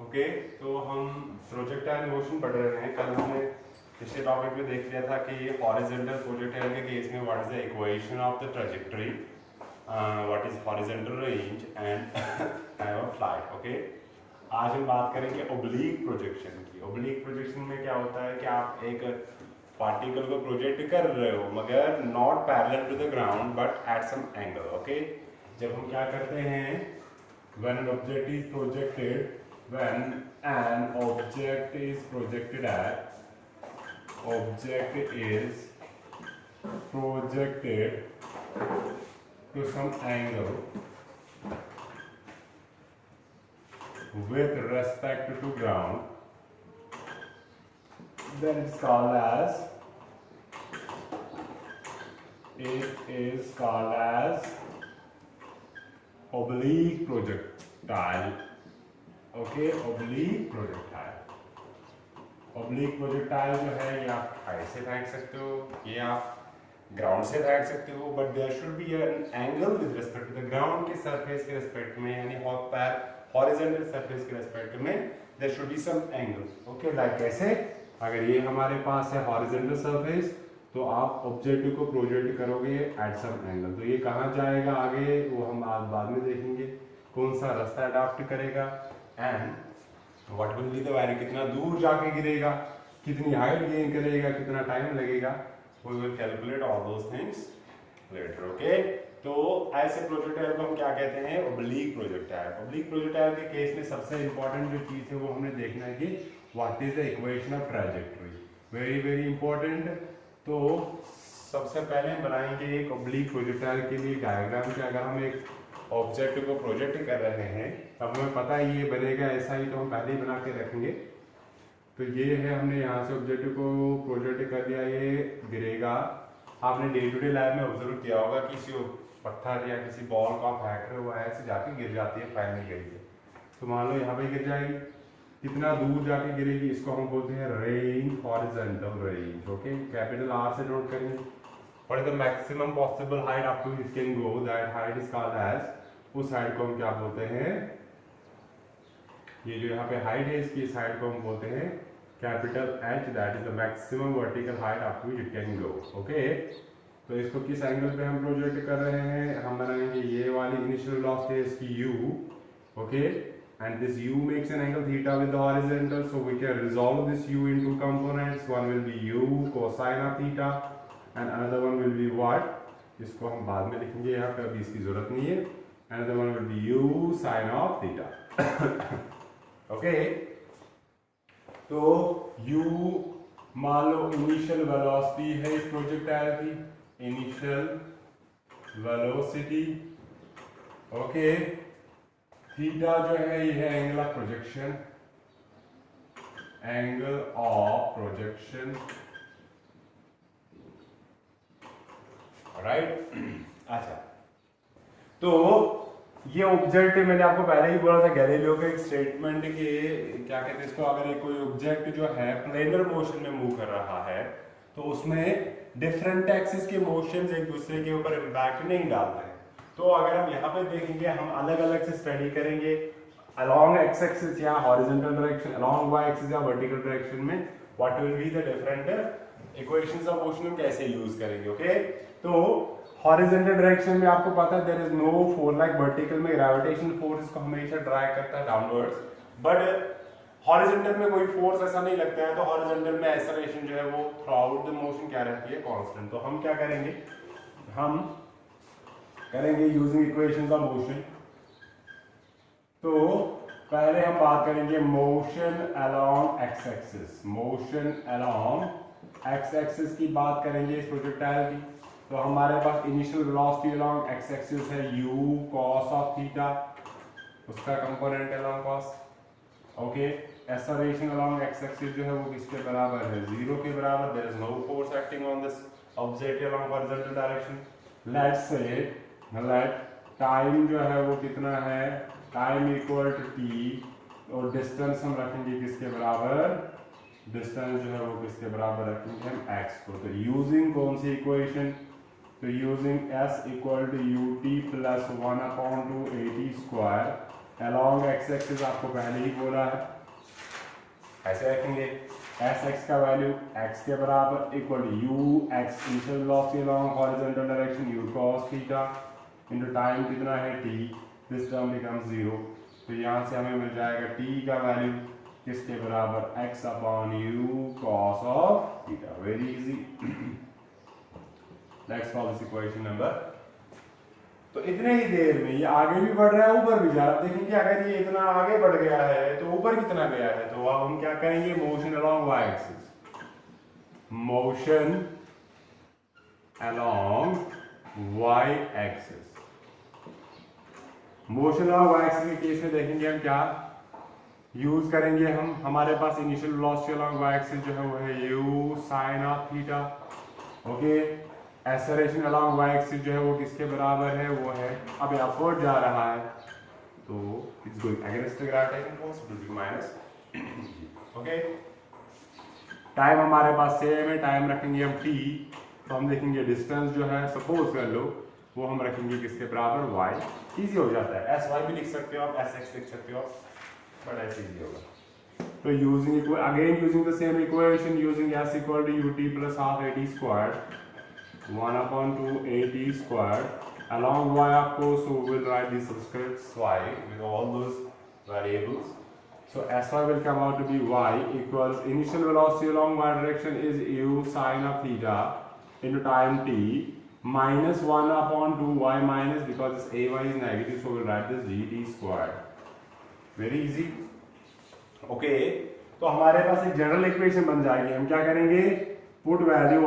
Okay, तो हम projectile motion पढ़ रहे हैं। कल हमने पिछले टॉपिक में देख लिया था कि हॉरिजॉन्टल प्रोजेक्टाइल के केस में what is the equation of the trajectory, what is horizontal range and time of flight. Okay, आज हम बात करेंगे ओब्लीक प्रोजेक्शन की। ओब्लीक प्रोजेक्शन में क्या होता है कि आप एक पार्टिकल को प्रोजेक्ट कर रहे हो मगर not parallel to the ground but at some angle. Okay, जब हम क्या करते हैं, when an object is projected when an object is projected to some angle with respect to ground, then it's called as oblique projectile। Okay, oblique projectile। oblique projectile जो है ये आप height से फेंक सकते हो, ये आप ग्राउंड से फेंक सकते हो, but there should be an angle with respect to the ground के सरफेस के रिस्पेक्ट में, यानी हॉरिजॉन्टल सरफेस के रिस्पेक्ट में there should be some angle. Okay, like कैसे, अगर ये हमारे पास है हॉरिजॉन्टल सरफेस तो आप ऑब्जेक्ट को प्रोजेक्ट करोगे एट सम एंगल, तो ये कहाँ जाएगा आगे वो हम आज बाद में देखेंगे, कौन सा रास्ता अडॉप्ट करेगा and what will be the value, कितना दूर जाके गिरेगा, कितनी हाइट गेन करेगा, कितना टाइम लगेगा, we will calculate all those things later. Okay, तो ऐसे प्रोजेक्टाइल को हम क्या कहते हैं, ओब्लीक प्रोजेक्टाइल। ओब्लीक प्रोजेक्टाइल के केस में सबसे इंपॉर्टेंट जो चीज है वो हमने देखना है कि what is the equation of trajectory, very very important. तो सबसे पहले हम बनाएंगे एक ओब्लीक प्रोजेक्टाइल के लिए डायग्राम कि अगर हम एक ऑब्जेक्ट को प्रोजेक्ट कर रहे हैं तब हमें पता है ये बनेगा ऐसा ही, तो हम पहले ही बना के रखेंगे। तो ये है, हमने यहाँ से ऑब्जेक्ट को प्रोजेक्ट कर दिया, ये गिरेगा। आपने डे टू डे लाइफ में ऑब्जर्व किया होगा किसी पत्थर या किसी बॉल को आप फेंक रहे हो, ऐसे जाके गिर जाती है, पैर में गिरी है, तो मान लो यहाँ पे गिर जाएगी, कितना दूर जाके गिरेगी, इसको हम बोलते हैं range, horizontal range. Okay, capital R से नोट करेंगे। What is the maximum possible height up to it can go, that height is called as, उस हाइट को हम क्या बोलते हैं, ये जो यहाँ पे हाइट है इसकी इस हाइट को हम बोलते हैं capital H, that is the maximum vertical height up to it can go. Okay, तो इसको किस एंगल पे हम प्रोजेक्ट कर रहे हैं, हम बनाएंगे ये वाली इनिशियल वेलोसिटी है इसकी u। Okay, and this u makes an angle theta with the horizontal, so we can resolve this u into components. One will be u cosine of theta and another one will be what, इसको हम बाद में लिखेंगे, यहाँ पे अभी इसकी जरूरत नहीं है। Another one will be u sin of theta। Okay, तो u मान लो इनिशियल वेलोसिटी है इस प्रोजेक्टाइल की, इनिशियल वेलोसिटी। ओके, थीटा जो है ये है angle of projection, angle of projection, right. अच्छा, तो ये ऑब्जेक्ट मैंने आपको पहले ही बोला था गैलीलियो का एक स्टेटमेंट के, क्या कहते हैं इसको, अगर कोई ऑब्जेक्ट जो है प्लेनर मोशन में मूव कर रहा है तो उसमें डिफरेंट एक्सिस के मोशंस एक दूसरे के ऊपर इम्पैक्ट नहीं डालते हैं। तो अगर हम यहाँ पे देखेंगे, हम अलग अलग से स्टडी करेंगे along x axis या horizontal direction, along y axis या vertical direction में what will be the different equations of motion हम कैसे यूज करेंगे। ओके, तो horizontal direction में आपको पता है there is no force, like vertical में gravitational force इसको हमेशा ड्रैग करता है downwards, but horizontal में कोई फोर्स ऐसा नहीं लगता है, तो horizontal में acceleration जो है वो throughout the motion क्या रहती है, constant। तो हम क्या करेंगे, हम करेंगे यूजिंग इक्वेशंस ऑफ मोशन। तो पहले हम बात करेंगे motion along x axis, motion along x axis की बात करेंगे इस प्रोजेक्टाइल की। तो हमारे पास initial velocity along x axis है u cos ऑफ थीटा, उसका component along cos। Okay, acceleration along x axis जो है वो किसके बराबर है, 0 के बराबर। There is no force acting on this object along horizontal direction. Let's say time जो है वो कितना है, टाइम इक्वल टू टी, और डिस्टेंस हम रखेंगे किसके बराबर, डिस्टेंस जो है वो किसके बराबर रखेंगे हम x को। तो यूजिंग कौन सी इक्वेशन, तो using s equal to ut plus 1/2 at square along x axis आपको पहले ही बोला है, ऐसे रखेंगे एस एक्स का वैल्यू x के बराबर equal to U X initial velocity along horizontal direction U cos theta into time कितना है t, दिस टर्म बिकम्स 0। तो यहाँ से हमें मिल जाएगा t का वैल्यू किसके बराबर x upon u cos of theta. Very easy. Next solve this equation number. तो इतने ही देर में ये आगे भी बढ़ रहा है, ऊपर भी जा रहा है। देखेंगे अगर ये इतना आगे बढ़ गया है तो ऊपर कितना गया है, तो अब हम क्या करेंगे, motion along y axis, motion along y axis, motion along y axis के केस में देखेंगे हम क्या यूज करेंगे। हम हमारे पास initial velocity along y axis जो है वो है u sin of theta. Okay, acceleration along y axis जो है वो किसके बराबर है, वो है अब अपवर्ड जा रहा है तो it's going against the gravitational force to be minus. Okay, time हमारे पास सेम है, टाइम रखेंगे हम t, तो हम देखेंगे डिस्टेंस जो है सपोज कर लो वो हम रखेंगे किसके बराबर y। इजी हो जाता है, एस वाई भी लिख सकते हो आप, एस एक्स लिख सकते हो आप, बट ऐसे इजी होगा। तो using again using the same equation, using s equal to ut plus half at square 1 upon 2 at squared along y of course, so we will write the subscripts y with all those variables. So sy will come out to be y equals initial velocity along y direction is u sin of theta into time t minus 1 upon 2 y minus, because this ay is negative, so we will write this dt squared. Very easy. Okay, तो हमारे पास एक general equation बन जाएगी। हम क्या करेंगे, put value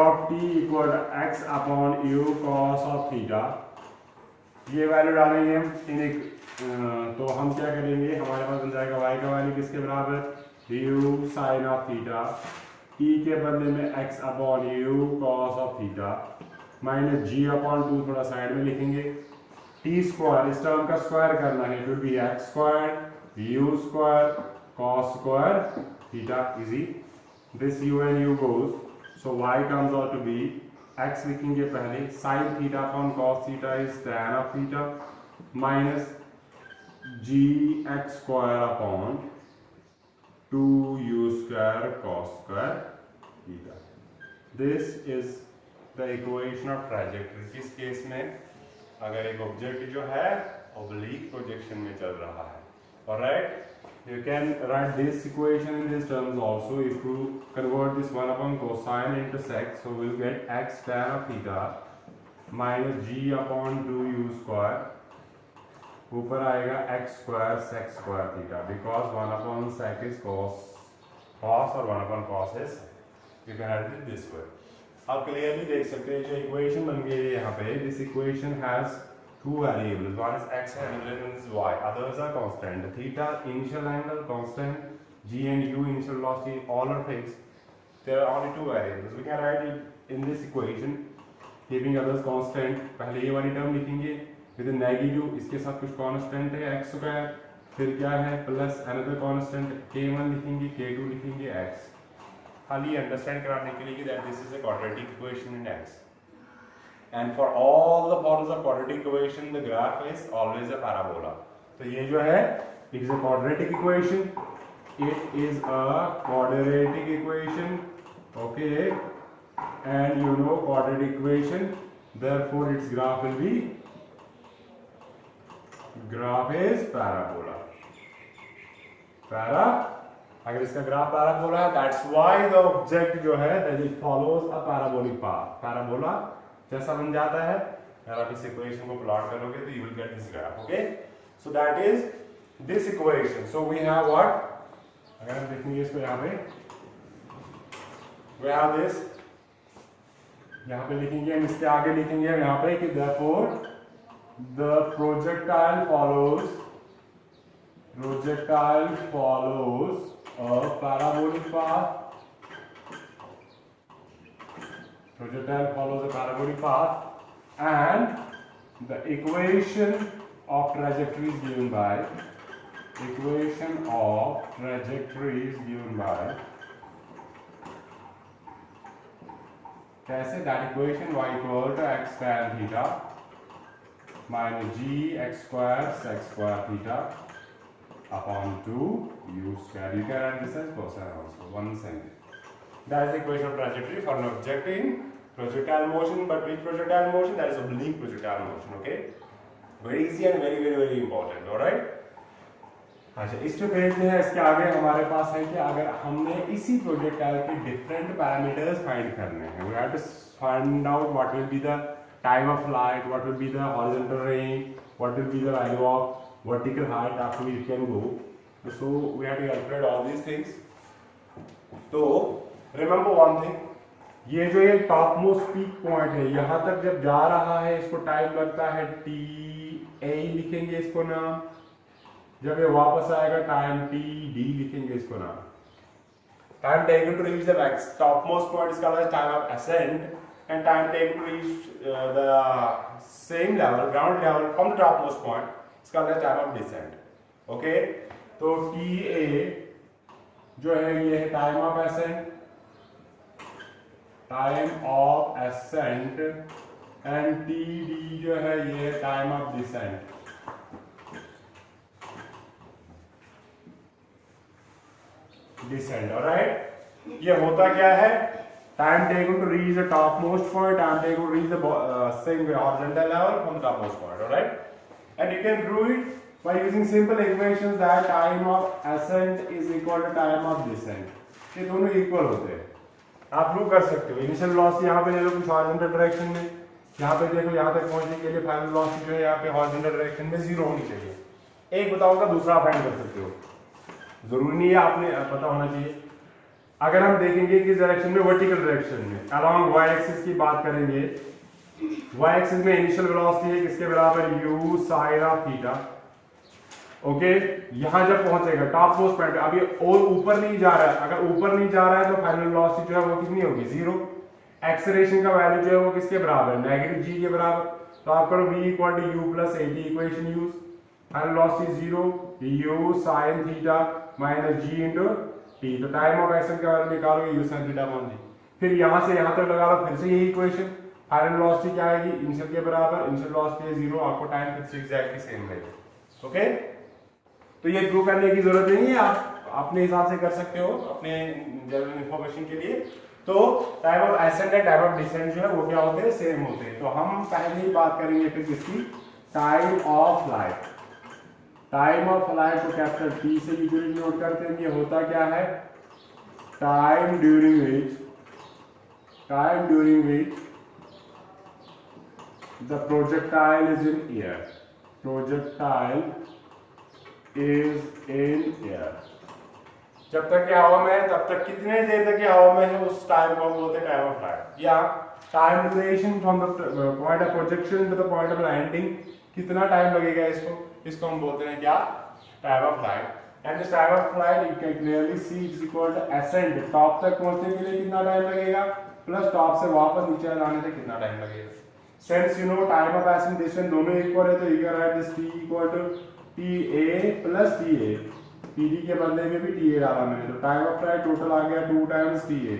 of t equal x upon u cos of theta, ये value डालेंगे हम इन एक, तो हम क्या करेंगे, हमारे पास बन जाएगा y का वैल्यू किसके बराबर u sin of theta, t के बदले में x upon u cos of theta minus g upon 2 थोड़ा साइड में लिखेंगे, t स्क्वायर इस टर्म का स्क्वायर करना है, it will be x square u square cos square theta. Easy, this u and u goes, so y comes out to be x लिखेंगे पहले sin theta upon cos theta is tan of theta minus g x square upon 2u square cos square theta. This is the equation of trajectory. किस case में, अगर एक object जो है oblique projection में चल रहा है। Alright, you can write this equation in these terms also. If you convert this 1 upon cosine into sec, so we'll get x tan of theta minus g upon 2u square, ऊपर आएगा x square sec square theta, because 1 upon sec is cos और 1 upon cos is, you can write it this way. आप clearly देख सकते हैं जो equation बन गई है यहाँ पे, this equation has two variables, one is x and the other is y, others are constant. The theta initial angle constant, g and u initial velocity, all are fixed. There are only two variables. We can write it in this equation keeping others constant. पहले ये वाली term लिखेंगे with a negative, इसके साथ कुछ constant है x square, फिर क्या है प्लस another constant k1 लिखेंगे, k2 लिखेंगे, x। खाली अंडरस्टैंड कराने के लिए कि that this is a quadratic equation in x. And for all the forms of quadratic equation, the graph is always a parabola. तो ये जो है, it is a quadratic equation. It is a quadratic equation. Okay, and you know quadratic equation. Therefore, its graph will be, graph is parabola. अगर इसका graph parabola है, that's why the object जो है that it follows a parabolic path. Parabola जैसा बन जाता है, अगर आप इस इक्वेशन को प्लॉट करोगे तो you will get this graph. Okay, so that is this equation. So we have what? अगर हम देखेंगे इसको यहाँ पे, we have this, यहाँ पे लिखेंगे हम, इसके आगे लिखेंगे हम यहाँ पे कि therefore the projectile follows a parabolic path. Projectile follows a parabolic path, and the equation of trajectory is given by कैसे, that equation y equal to x tan theta minus g x square sec square theta upon 2 u square. You can write this as cosine also, 1 cent. That is the equation of trajectory for an object in projectile motion. But which projectile motion? That is oblique projectile motion. Okay, very easy and very important. All right. अच्छा, इस पे देखते हैं। इसके आगे हमारे पास है कि अगर हमने इसी प्रोजेक्टाइल के डिफरेंट पैरामीटर्स फाइंड करने हैं, we have to find out what will be the time of flight, what will be the horizontal range, what will be the value of vertical height after we can go, so we have to calculate all these things. तो remember one thing, ये जो ये top most peak point है, यहाँ तक जब जा रहा है इसको टाइम लगता है टी ए लिखेंगे इसको नाम, जब ये वापस आएगा टाइम टी डी लिखेंगे इसको नाम। Time taken to reach the top most point is called as time of ascent, and time taken to reach the same level, ground level from the top most point is called as time of descent. Okay, तो T A जो है ये है time of ascent, and T D जो है ये time of decent. Alright, ये होता क्या है, time taken to reach the top most point, time taken to reach the same horizontal level from the top most point. Alright, and you can prove it by using simple equations that time of ascent is equal to time of descent। ये दोनों equal होते हैं, आप prove कर सकते हो। Initial velocity यहाँ पे ले लो कुछ हॉरिजॉन्टल डायरेक्शन में, यहाँ पे देखो यहाँ तक पहुंचने के लिए फाइनल वेलोसिटी जो है यहाँ पे हॉरिजॉन्टल डायरेक्शन में 0 होनी चाहिए। एक बताऊंगा, दूसरा फाइंड कर सकते हो, जरूरी नहीं है आपने पता होना चाहिए। अगर हम देखेंगे किस डायरेक्शन में, वर्टिकल डायरेक्शन में, अलोंग वाई एक्सिस की बात करेंगे, वाई एक्सिस में इनिशियल वेलोसिटी है किसके बराबर, u sin of theta. Okay, यहां जब पहुंचेगा टॉप मोस्ट पॉइंट, अभी और ऊपर नहीं जा रहा है, अगर ऊपर नहीं जा रहा है तो फाइनल वेलोसिटी जो है वो कितनी होगी, 0। एक्सेलरेशन का वैल्यू जो है वो किसके बराबर है, नेगेटिव g के बराबर। तो आप करो v equal to u plus at equation use, final velocity 0, u sin theta minus g into t। तो टाइम ऑफ एक्शन का वैल्यू निकालोगे u sin थीटा मान दी, फिर यहां से यहां तक लगा लो, फिर से यही इक्वेशन, फाइनल वेलोसिटी क्या आएगी, इनिशियल के बराबर, इनिशियल वेलोसिटी है 0, आपको टाइम फिर से एग्जैक्टली सेम रहेगा। ओके, तो ये प्रूव करने की जरूरत नहीं है, आप अपने हिसाब से कर सकते हो अपने जनरल इंफॉर्मेशन के लिए। तो time of ascent and time of descent जो है वो क्या होते हैं, सेम होते हैं। तो हम पहले ही बात करेंगे फिर किसकी, time of flight. Time of flight को कैपिटल टी से यूजुअली नोट करते हैं। ये होता क्या है, time during which the projectile is in air, projectile is in air. जब तक ये हवा में है तब तक कितने देर तक ये हवा में है उस टाइम को हम बोलते हैं टाइम ऑफ फ्लाइट, या time duration from the point of projection to the point of landing, कितना टाइम लगेगा इसको हम बोलते हैं क्या, time of flight. And this time of flight you can clearly see is equal to ascent, top तक पहुंचने के लिए कितना टाइम लगेगा, प्लस टॉप से वापस नीचे आने तक कितना टाइम लगेगा। Since you know time of ascent distance दोनों इक्वल है, तो you can write this t equal to TA plus TA, PD के बदले में भी TA डाला मैंने, तो टाइम ऑफ फ्लाइट टोटल आ गया 2 times TA।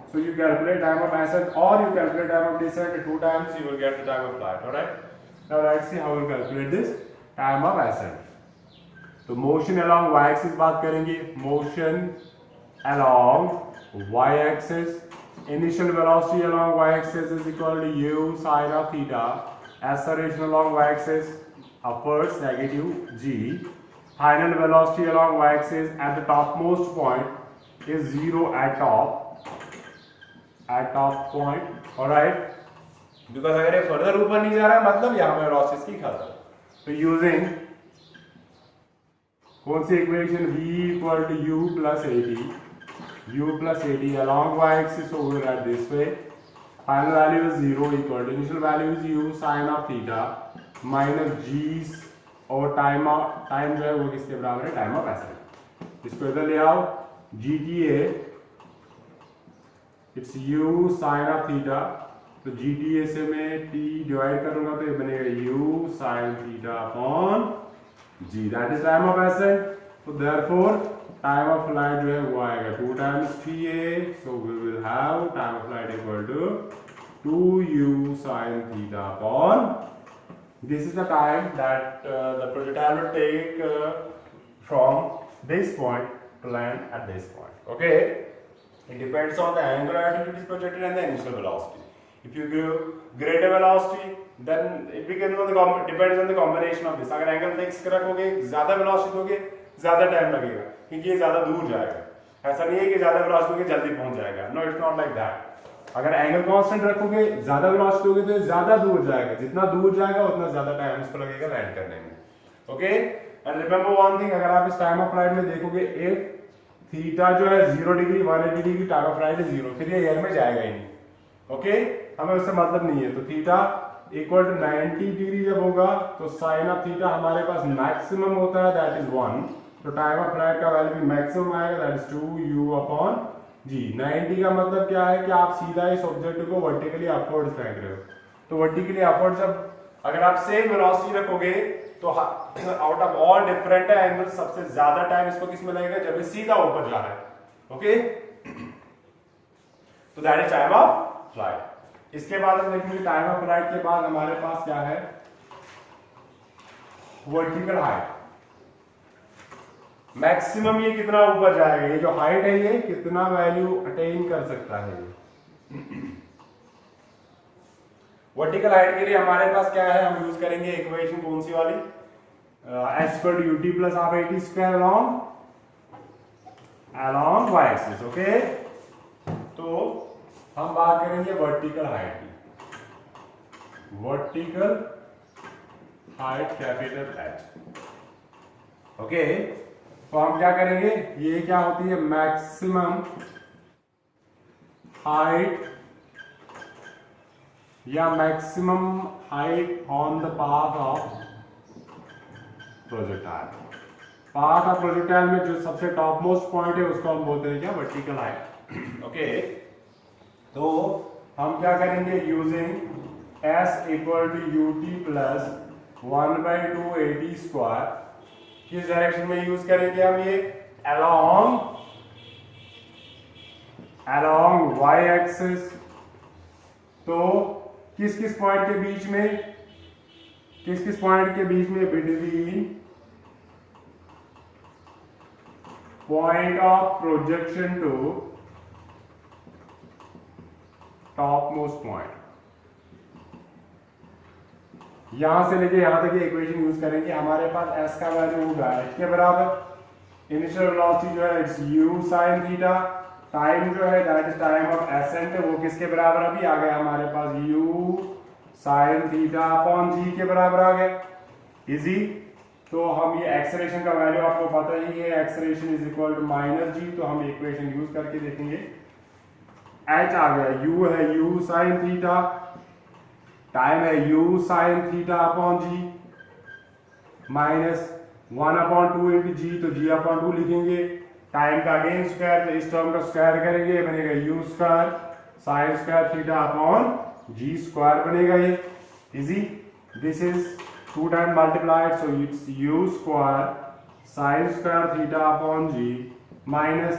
So you calculate time of ascent or you calculate time of descent 2 times, you will get the time of flight. All right. Now let's see how we calculate this time of ascent. तो motion along y-axis बात करेंगे, motion along y-axis, initial velocity along y-axis is equal to u sin of theta, acceleration along y-axis upwards negative g, final velocity along y-axis at the topmost point is 0 at top point, alright, because अगर ये further ऊपर नहीं जा रहा है मतलब यहाँ पे वेलोसिटी की खत्म। तो यूजिंग कौन सी equation, v equal to u plus at along y-axis, so we will write this way, final value is 0 equal to initial value is u sin of theta minus g और time जो है वो किसके बराबर है, time of accent. इसको इधर ले आओ, GTA it's u sin of theta, तो GTA से मैं t डिवाइड करूंगा तो ये बनेगा u sin theta upon g, that is time of ascent. तो देयरफॉर टाइम ऑफ फ्लाइट जो है वो आएगा 2 times TA, so we will have time of flight equal to 2u sin theta upon this is the time that the projectile will take from this point to land at this point. Okay, it depends on the angular attitude is projected and the initial velocity. If you give greater velocity, then it depends on the combination of this. अगर angle fix रखोगे, ज्यादा velocity दोगे, ज्यादा time लगेगा क्योंकि ये ज्यादा दूर जाएगा. ऐसा नहीं है कि ज्यादा वेलोसिटी दोगे जल्दी पहुंच जाएगा. No, it's not like that. अगर एंगल कांस्टेंट रखोगे, ज्यादा वेलोसिटी दोगे तो ज्यादा दूर जाएगा. जितना दूर जाएगा उतना ज्यादा टाइम उसको लगेगा लैंड करने में. Okay, and remember one thing, अगर आप इस टाइम ऑफ फ्लाइट में देखोगे, इफ थीटा जो है 0 degree 180 degree, time of flight है 0, फिर ये एयर में जाएगा ही नहीं. ओके, हमें उससे मतलब नहीं है. तो थीटा इक्वल टू 90 डिग्री जब होगा तो साइन ऑफ थीटा हमारे पास मैक्सिमम होता है, दैट इज 1. तो टाइम ऑफ फ्लाइट का वैल्यू भी मैक्सिमम आएगा, that is 2u upon g. 90 का मतलब क्या है कि आप सीधा इस ऑब्जेक्ट को वर्टिकली अपवर्ड फेंक रहे हो. तो वर्टिकली अपवर्ड जब अगर आप सेम वेलोसिटी रखोगे तो out of all different angle सबसे ज्यादा टाइम इसको किस में लगेगा, जब ये सीधा ऊपर जा रहा है. ओके, तो that is time of flight. इसके बाद हम देखेंगे टाइम ऑफ फ्लाइट के बाद हमारे पास क्या है, वर्टिकल हाइट. मैक्सिमम ये कितना ऊपर जाएगा, ये जो हाइट है ये कितना वैल्यू अटेन कर सकता है. वर्टिकल हाइट के लिए हमारे पास क्या है, हम यूज करेंगे इक्वेशन कौन सी वाली, h/ut plus half at square along y axis. Okay, तो हम बात करेंगे वर्टिकल हाइट की. Vertical height capital H. Okay, तो हम क्या करेंगे, ये क्या होती है, मैक्सिमम हाइट या maximum height on the path of projectile. Path of projectile में जो सबसे टॉप मोस्ट पॉइंट है उसको हम बोलते हैं क्या, वर्टिकल हाइट. ओके, तो हम क्या करेंगे, using s equal to ut plus 1/2 at square. किस डायरेक्शन में यूज करेंगे हम ये, along y एक्सिस. तो किस किस पॉइंट के बीच में, between point of projection to top most point. यहां से लेके यहां तक ये इक्वेशन यूज करेंगे. हमारे पास s का वैल्यू होगा h के बराबर. इनिशियल वेलोसिटी जो है it's u sin theta. Time जो है that is time of accent, वो किसके बराबर अभी आ गया हमारे पास, u sin theta upon g के बराबर आ गया. इजी. तो हम ये एक्सेलरेशन का वैल्यू आपको पता ही है, acceleration is equal to -g. तो हम इक्वेशन यूज करके देखेंगे. h आ गया, u है u sin थीटा, टाइम है u sin theta upon g, minus 1/2 into g, तो g अपॉन 2 लिखेंगे. टाइम का अगेन स्क्वायर, तो इस टर्म का स्क्वायर करेंगे, बनेगा u square sin square theta upon g square बनेगा ये. Easy. This is 2 time multiplied, so it's u square sin square theta upon g minus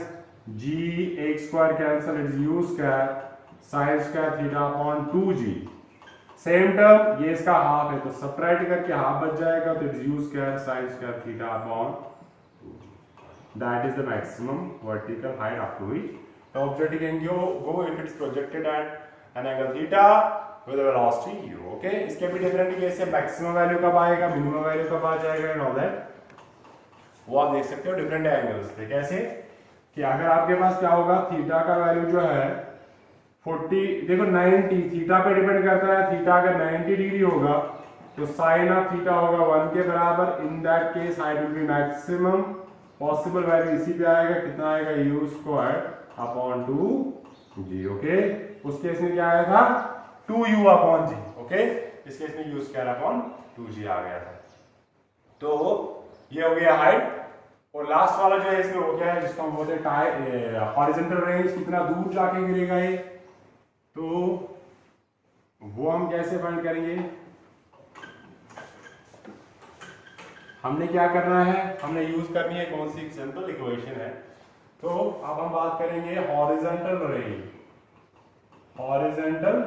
g, एक square cancel, it's u square sin square theta upon 2g. Same term, ये इसका half है तो separate करके half बच जाएगा, तो it's u square sin square theta upon 2g. That is the maximum vertical height up to which the object can go if it is projected at an angle theta with a velocity u. Okay, इसके भी different case है, maximum value कब आएगा, minimum value कब आ जाएगा, and all that वो आप देख सकते हो डिफरेंट एंगल्स पे. कैसे कि अगर आपके पास क्या होगा, थीटा का वैल्यू जो है 40, देखो 90 थीटा पे डिपेंड करता है. थीटा अगर 90 डिग्री होगा तो साइन ऑफ थीटा होगा 1 के बराबर. In that case height will be maximum. Possible value इसी पे आएगा, कितना आएगा, u square upon 2g. Okay, उस केस में क्या आया था, 2u अपॉन g. ओके, इस केस में u स्क्वायर अपॉन 2g आ गया था. तो ये हो गया हाइट. और लास्ट वाला जो है इसमें हो गया है जिसको हम बोलते हैं हॉरिजॉन्टल रेंज, कितना दूर जाके गिरेगा ये. तो वो हम कैसे फाइंड करेंगे, हमने क्या करना है, हमने यूज करनी है कौन सी सिंपल इक्वेशन है. तो अब हम बात करेंगे हॉरिजॉन्टल रेंज. हॉरिजॉन्टल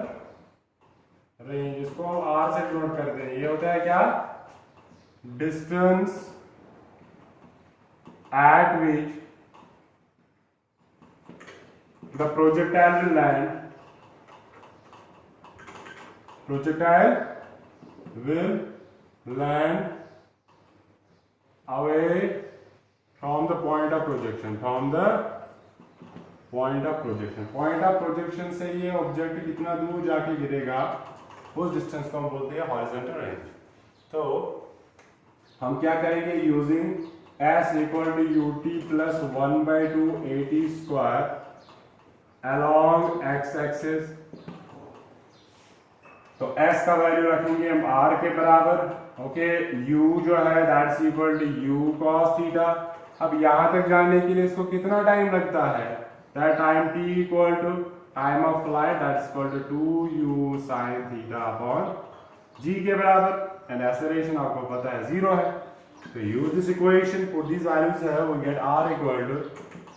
रेंज, इसको हम आर से डिनोट करते हैं। ये होता है क्या, distance eight which the projectile will land, projectile will land away from the point of projection, from the point of projection. Point of projection से ये ऑब्जेक्ट कितना दूर जाके गिरेगा, उस डिस्टेंस को हम बोलते हैं हॉरिजॉन्टल रेंज। तो हम क्या करेंगे, using s equal to ut plus 1/2 at square along x axis. तो s का वैल्यू रखेंगे हम r के बराबर, ओके। u जो है that's equal to u cos theta. अब यहां तक जाने के लिए इसको कितना टाइम लगता है, that time t equal to time of flight that's equal to 2u sin theta upon g के बराबर, एंड एक्सेलरेशन आपको पता है 0 है। तो use this equation, put this values है, we get r equal to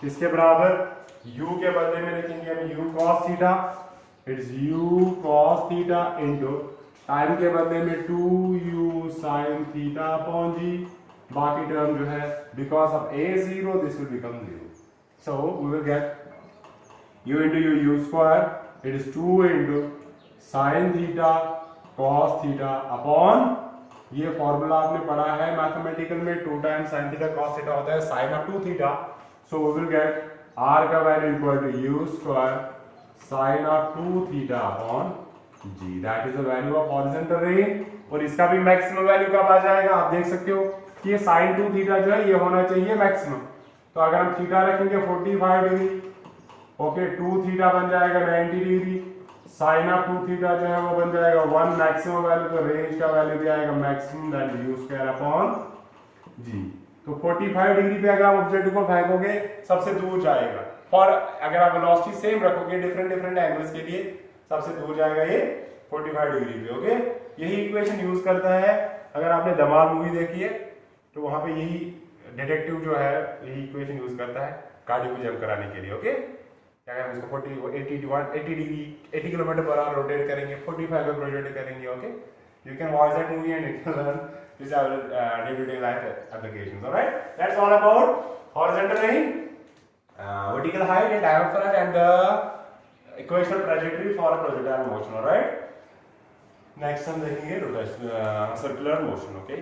किसके बराबर, u के बदले में लिखेंगे हम u cos theta, it's u cos theta into time के बदले में 2u sin theta upon g। बाकी टर्म जो है because of a 0 this will become 0, so we will get u into u square, it is 2 into sin theta cos theta upon, ये formula आपने पढ़ा है मैथमेटिकल में, 2 times sin theta cos theta होता है sin of 2 theta. So we will gate r का value equal to u square sin of 2 theta upon g, that is the value of horizontal range. और इसका भी maximum value कब आ जाएगा, आप देख सकते हो कि ये sin 2 थीटा जो है ये होना चाहिए मैक्सिमम। तो अगर हम थीटा रखेंगे 45 डिग्री, ओके, 2 थीटा बन जाएगा 90 डिग्री, sin ऑफ 2 थीटा जो है वो बन जाएगा 1 मैक्सिमम वैल्यू। तो रेंज का वैल्यू भी आएगा maximum, that is u square upon g। तो 45 डिग्री पे अगर आप ऑब्जेक्ट को फेंकोगे सबसे दूर जाएगा, और अगर आप वेलोसिटी सेम रखोगे डिफरेंट एंगल्स के लिए, सबसे दूर जाएगा ये 45 डिग्री पे, ओके। यही इक्वेशन यूज करता है, अगर आपने धमाल मूवी देखी है तो वहां पे यही डिटेक्टिव जो है यही इक्वेशन यूज करता है गाड़ी को जंप कराने के लिए, ओके। अगर हम इसको 80 degree 80 kilometre per hour rotate करेंगे, 45 पे रोटेट करेंगे, okay. You can watch that movie and you can learn this day-to-day life applications. All right, that's all about horizontal range, vertical height and diaphragm and the equational trajectory for a projectile motion. All right, next हम देखेंगे circular motion. Okay.